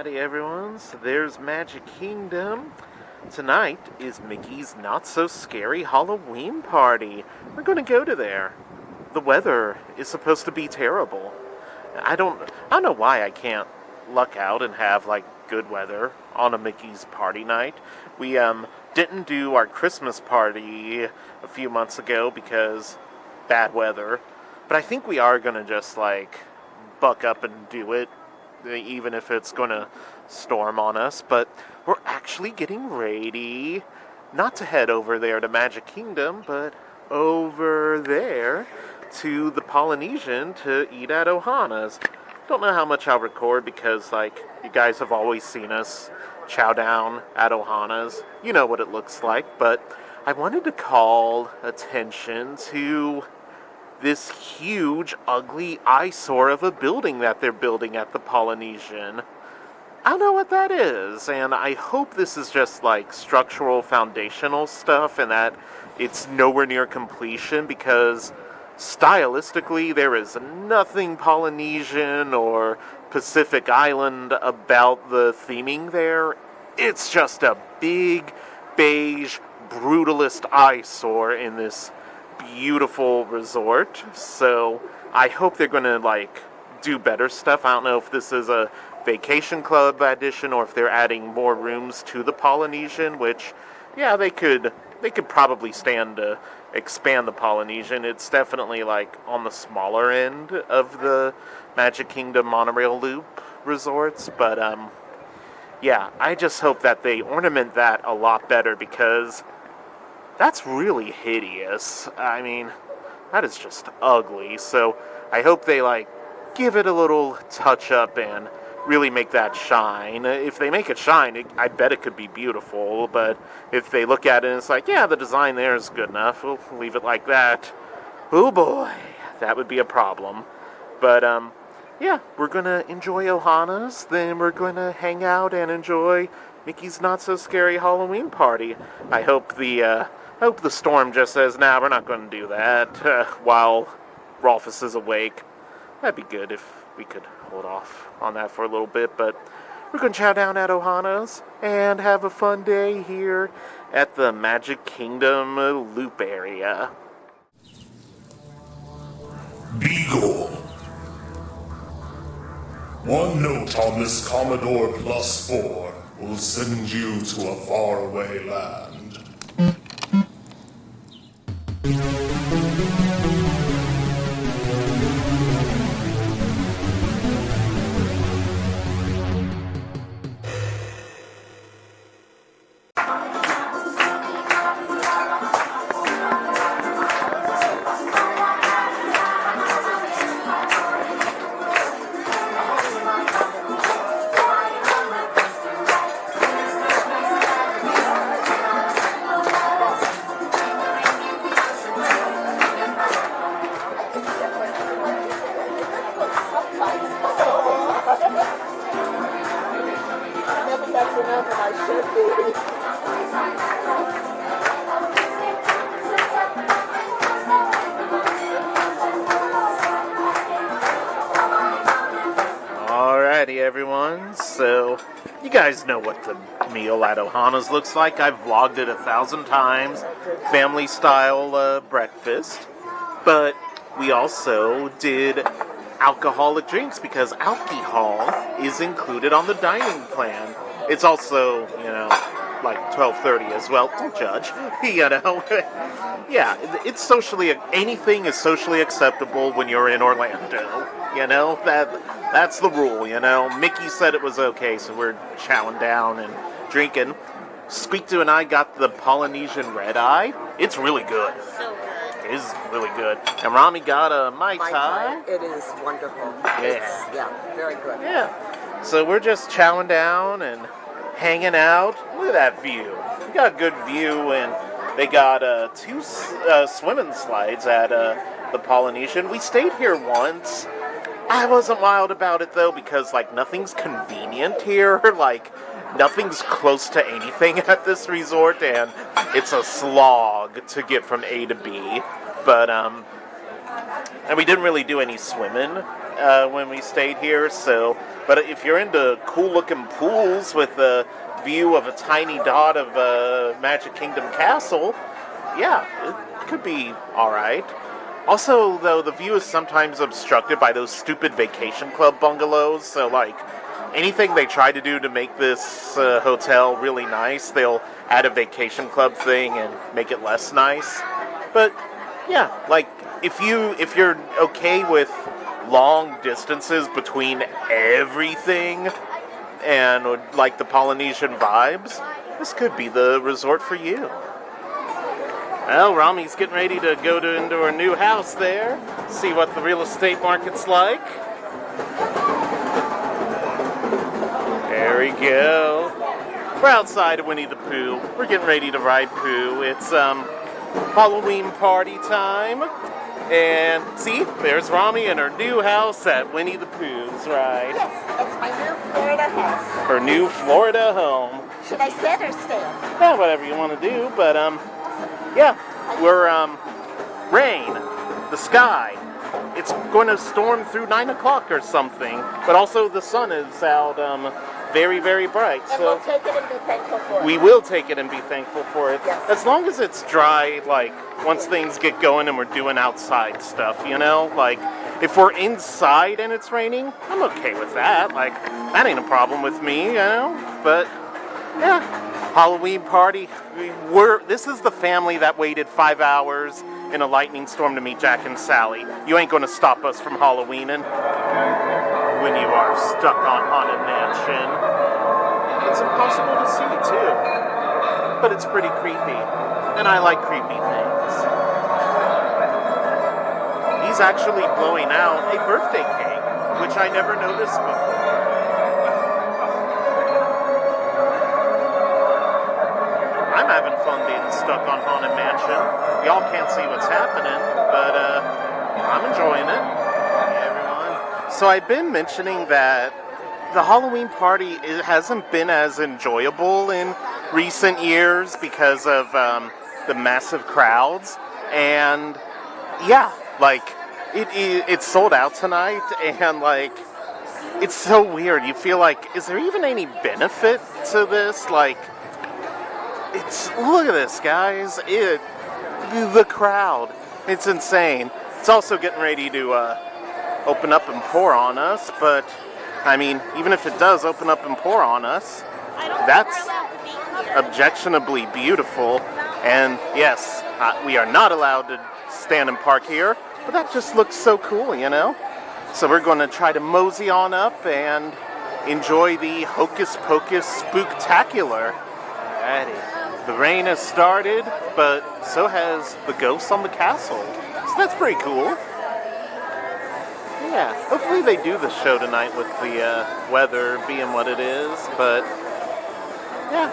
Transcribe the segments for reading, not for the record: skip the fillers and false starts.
Alrighty everyone, so there's Magic Kingdom. Tonight is Mickey's Not So Scary Halloween Party. We're gonna go to there. The weather is supposed to be terrible. I don't know why I can't luck out and have like good weather on a Mickey's party night. We didn't do our Christmas party a few months ago because bad weather. But I think we are gonna just like buck up and do it, even if it's gonna storm on us. But we're actually getting ready not to head over there to Magic Kingdom, but over there to the Polynesian to eat at Ohana's. Don't know how much I'll record because, like, you guys have always seen us chow down at Ohana's. You know what it looks like, but I wanted to call attention to this huge, ugly eyesore of a building that they're building at the Polynesian. I don't know what that is, and I hope this is just like structural, foundational stuff and that it's nowhere near completion, because stylistically there is nothing Polynesian or Pacific Island about the theming there. It's just a big, beige, brutalist eyesore in this beautiful resort. So I hope they're gonna like do better stuff. I don't know if this is a vacation club addition or if they're adding more rooms to the Polynesian, which, yeah, they could probably stand to expand the Polynesian. It's definitely like on the smaller end of the Magic Kingdom monorail loop resorts, but yeah, I just hope that they ornament that a lot better, because that's really hideous. I mean, that is just ugly. So I hope they like give it a little touch up and really make that shine. If they make it shine, I bet it could be beautiful. But if they look at it and it's like, yeah, the design there is good enough, we'll leave it like that. Oh boy, that would be a problem. But yeah, we're gonna enjoy Ohana's, then we're gonna hang out and enjoy Mickey's Not So Scary Halloween Party. I hope the storm just says, nah, we're not going to do that while Rolfus is awake. That'd be good if we could hold off on that for a little bit, but we're going to chow down at Ohana's and have a fun day here at the Magic Kingdom Loop area. Beagle. One note on this Commodore Plus 4 will send you to a faraway land. Alrighty everyone, so you guys know what the meal at Ohana's looks like. I've vlogged it 1,000 times, family style breakfast, but we also did alcoholic drinks because alcohol is included on the dining plan. It's also, you know, like 12:30 as well. Don't judge, you know. Yeah, it's anything is socially acceptable when you're in Orlando. You know, that's the rule, you know. Mickey said it was okay, so we're chowing down and drinking. Squeakdoo and I got the Polynesian Red Eye. It's really good. So good. It is really good. And Rami got a Mai Tai. It is wonderful. Yeah. Yeah, very good. Yeah. So we're just chowing down and hanging out. Look at that view. We got a good view, and they got two swimming slides at the Polynesian. We stayed here once. I wasn't wild about it though, because like nothing's convenient here. Like nothing's close to anything at this resort, and it's a slog to get from A to B. But and we didn't really do any swimming. when we stayed here. So, but if you're into cool-looking pools with a view of a tiny dot of Magic Kingdom Castle, yeah, it could be all right. Also, though, the view is sometimes obstructed by those stupid vacation club bungalows. So, like, anything they try to do to make this hotel really nice, they'll add a vacation club thing and make it less nice. But yeah, like if you're okay with long distances between everything and would like the Polynesian vibes, this could be the resort for you. Well, Rami's getting ready to go into her new house there, see what the real estate market's like. There we go. We're outside of Winnie the Pooh. We're getting ready to ride Pooh. It's Halloween party time. And see, there's Rami in her new house at Winnie the Pooh's ride. Yes, it's my new Florida house. Her new Florida home. Should I sit or stand? Yeah, whatever you want to do, but yeah, we're rain, the sky. It's going to storm through 9 o'clock or something, but also the sun is out very, very bright. And So we'll take it and be thankful for it. we will take it and be thankful for it. Yes. As long as it's dry, like, once things get going and we're doing outside stuff, you know? Like, if we're inside and it's raining, I'm okay with that. Like, that ain't a problem with me, you know? But, yeah, Halloween party. This is the family that waited 5 hours in a lightning storm to meet Jack and Sally. You ain't gonna stop us from Halloweening when you are stuck on Haunted Mansion. It's impossible to see, too. But it's pretty creepy. And I like creepy things. He's actually blowing out a birthday cake, which I never noticed before. I'm having fun being stuck on Haunted Mansion. Y'all can't see what's happening, but I'm enjoying it. Hey, everyone. So I've been mentioning that the Halloween party hasn't been as enjoyable in recent years because of the massive crowds. And yeah, like it's sold out tonight, and like it's so weird. You feel like, is there even any benefit to this? Like, look at this, guys. The crowd. It's insane. It's also getting ready to open up and pour on us, but I mean, even if it does open up and pour on us, that's objectionably beautiful. And yes, we are not allowed to stand and park here, but that just looks so cool, you know? So we're going to try to mosey on up and enjoy the Hocus Pocus Spooktacular. Alrighty. The rain has started, but so has the ghosts on the castle. So that's pretty cool. Yeah, hopefully they do the show tonight with the weather being what it is, but yeah.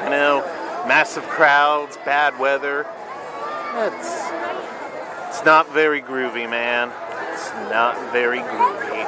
I know, massive crowds, bad weather. It's not very groovy, man. It's not very groovy.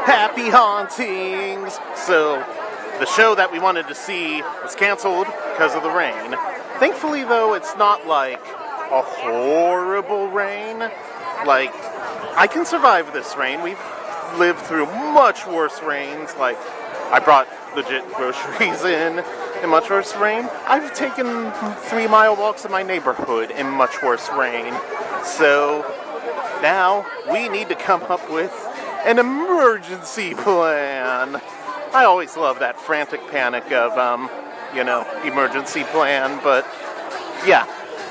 Happy hauntings! So, the show that we wanted to see was canceled because of the rain. Thankfully, though, it's not like a horrible rain. Like, I can survive this rain. We've lived through much worse rains. Like, I brought legit groceries in much worse rain. I've taken 3-mile walks in my neighborhood in much worse rain. So, now we need to come up with an emergency plan. I always love that frantic panic of, emergency plan, but yeah,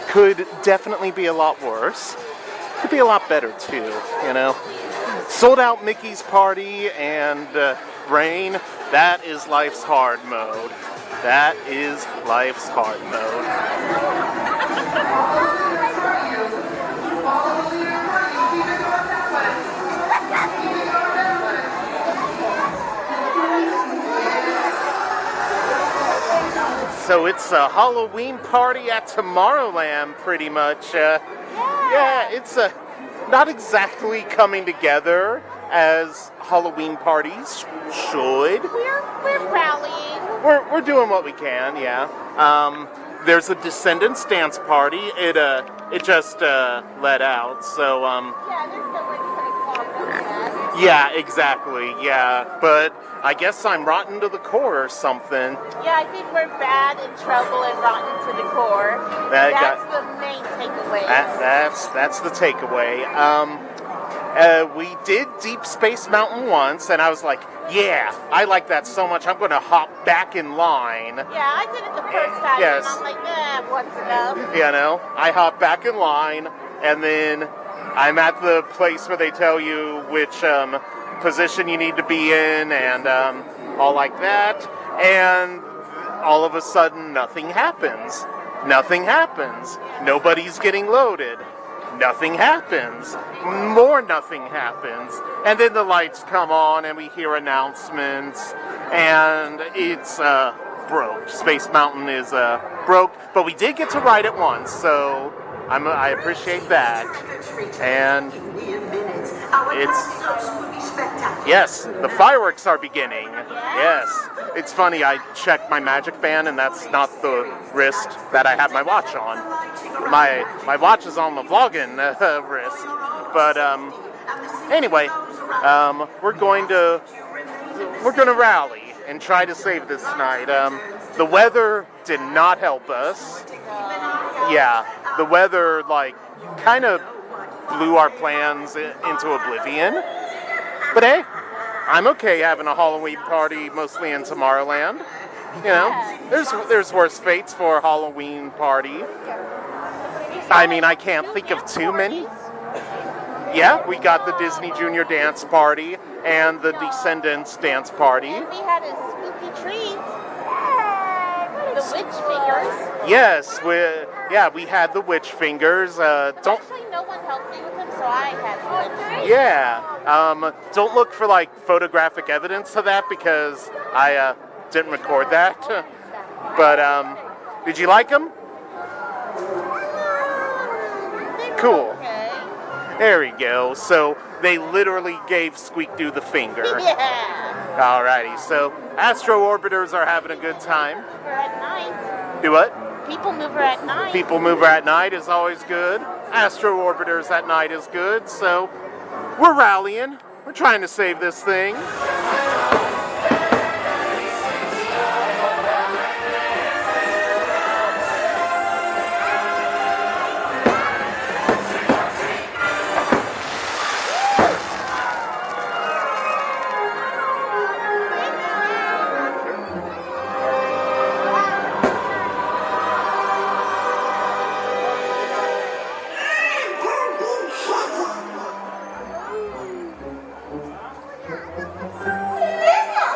could definitely be a lot worse. Could be a lot better too, you know. Sold out Mickey's party and rain, that is life's hard mode. That is life's hard mode. So it's a Halloween party at Tomorrowland, pretty much. Yeah, it's not exactly coming together as Halloween parties should. We're rallying. We're doing what we can, yeah. There's a Descendants dance party. It just let out, so Yeah, there's no one Yeah, exactly. Yeah, but I guess I'm rotten to the core or something. Yeah, I think we're bad, in trouble, and rotten to the core. That's the main takeaway. That's the takeaway. We did Deep Space Mountain once, and I was like, yeah, I like that so much, I'm going to hop back in line. Yeah, I did it the first time, Yes. and I'm like, once enough. You know, I hop back in line, and then I'm at the place where they tell you which position you need to be in, and all like that, and all of a sudden nothing happens. Nothing happens. Nobody's getting loaded. Nothing happens. More nothing happens. And then the lights come on and we hear announcements, and it's broke. Space Mountain is broke, but we did get to ride it once, so I appreciate that. And yes, the fireworks are beginning. Yes. It's funny, I checked my Magic Band, and that's not the wrist that I have my watch on. My watch is on the vlogging wrist. But anyway, we're going to rally and try to save this night. The weather did not help us. Yeah, the weather kind of blew our plans into oblivion. But hey, I'm okay having a Halloween party mostly in Tomorrowland. You know, there's worse fates for a Halloween party. I mean, I can't think of too many. Yeah, we got the Disney Junior dance party and the Descendants dance party. And we had a spooky treat. The witch fingers. Yes, we had the witch fingers. Actually, no one helped me with them, so I had the witch fingers. Yeah, don't look for photographic evidence of that because I didn't record that. But did you like them? Cool. Okay. There we go. So they literally gave Squeak-Doo the finger. Yeah. Alrighty, so Astro Orbiters are having a good time. We're at night. Do what? People mover at night. People Mover at night is always good. Astro Orbiters at night is good. So we're rallying. We're trying to save this thing. Listen!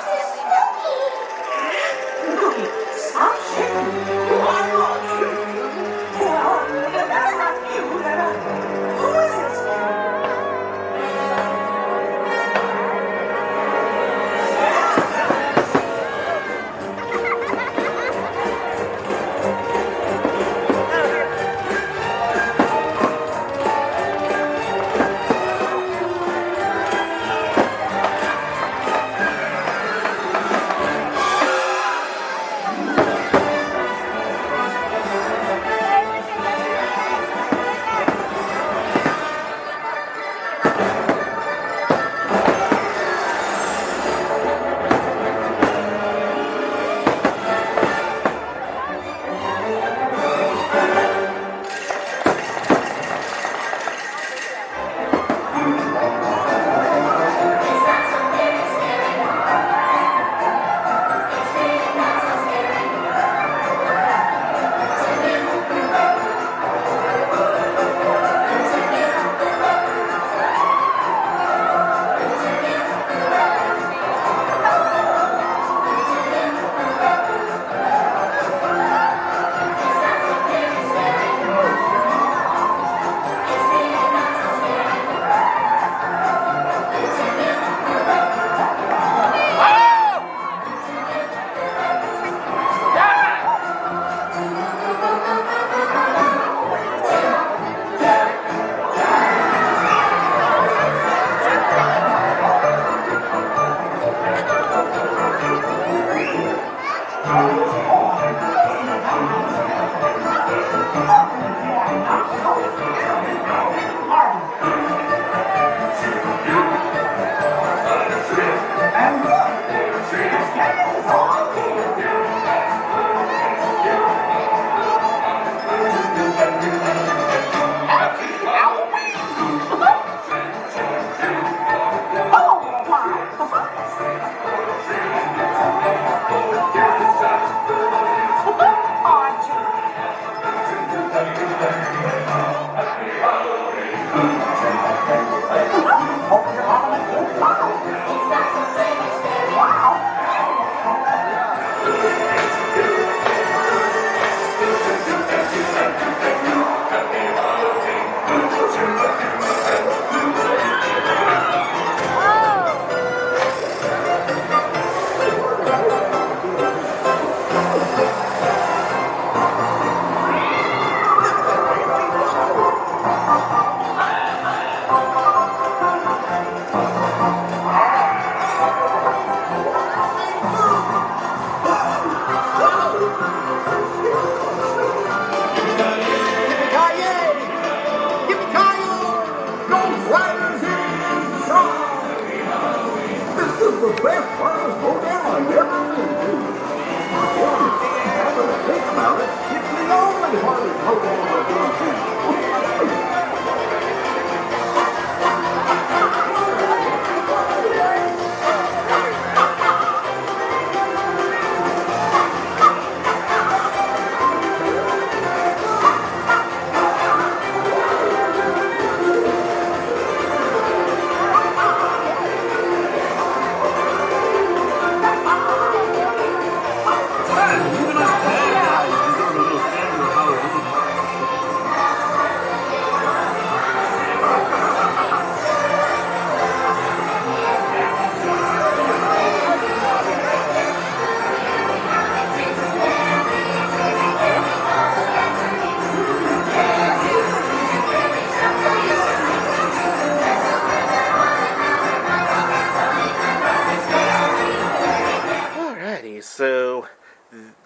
Alrighty, so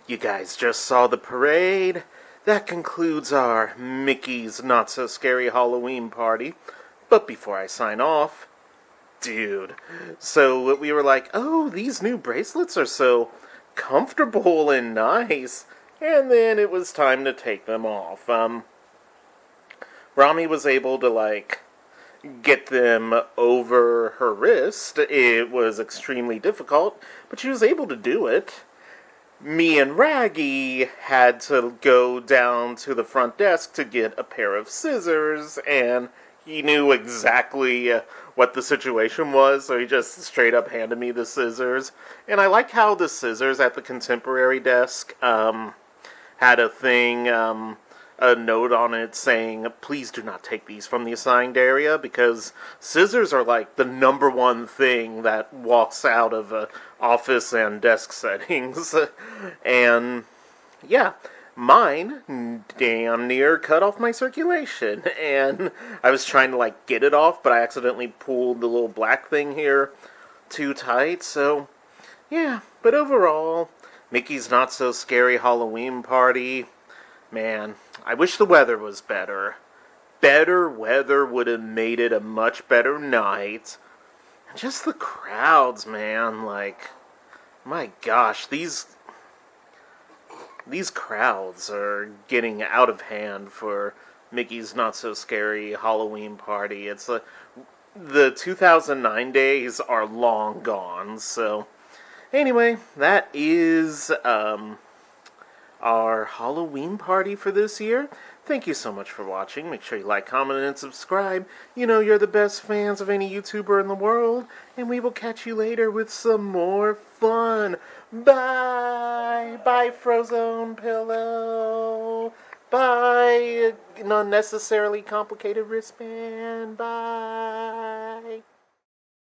you guys just saw the parade. That concludes our Mickey's Not So Scary Halloween party. But before I sign off, dude, so we were like, oh, these new bracelets are so comfortable and nice. And then it was time to take them off. Rami was able to, get them over her wrist. It was extremely difficult, but she was able to do it. Me and Raggy had to go down to the front desk to get a pair of scissors, and he knew exactly what the situation was, so he just straight up handed me the scissors. And I like how the scissors at the contemporary desk had a thing, a note on it saying, please do not take these from the assigned area, because scissors are like the number one thing that walks out of office and desk settings. And yeah, mine damn near cut off my circulation, and I was trying to get it off, but I accidentally pulled the little black thing here too tight. So yeah, but overall, Mickey's Not So Scary Halloween party, man, I wish the weather was better. Better weather would have made it a much better night. Just the crowds, man, my gosh, these crowds are getting out of hand for Mickey's Not So Scary Halloween party. It's the 2009 days are long gone. So anyway, that is our Halloween party for this year. Thank you so much for watching. Make sure you like, comment, and subscribe. You know you're the best fans of any YouTuber in the world. And we will catch you later with some more fun. Bye! Bye, Frozone Pillow! Bye, an unnecessarily complicated wristband! Bye!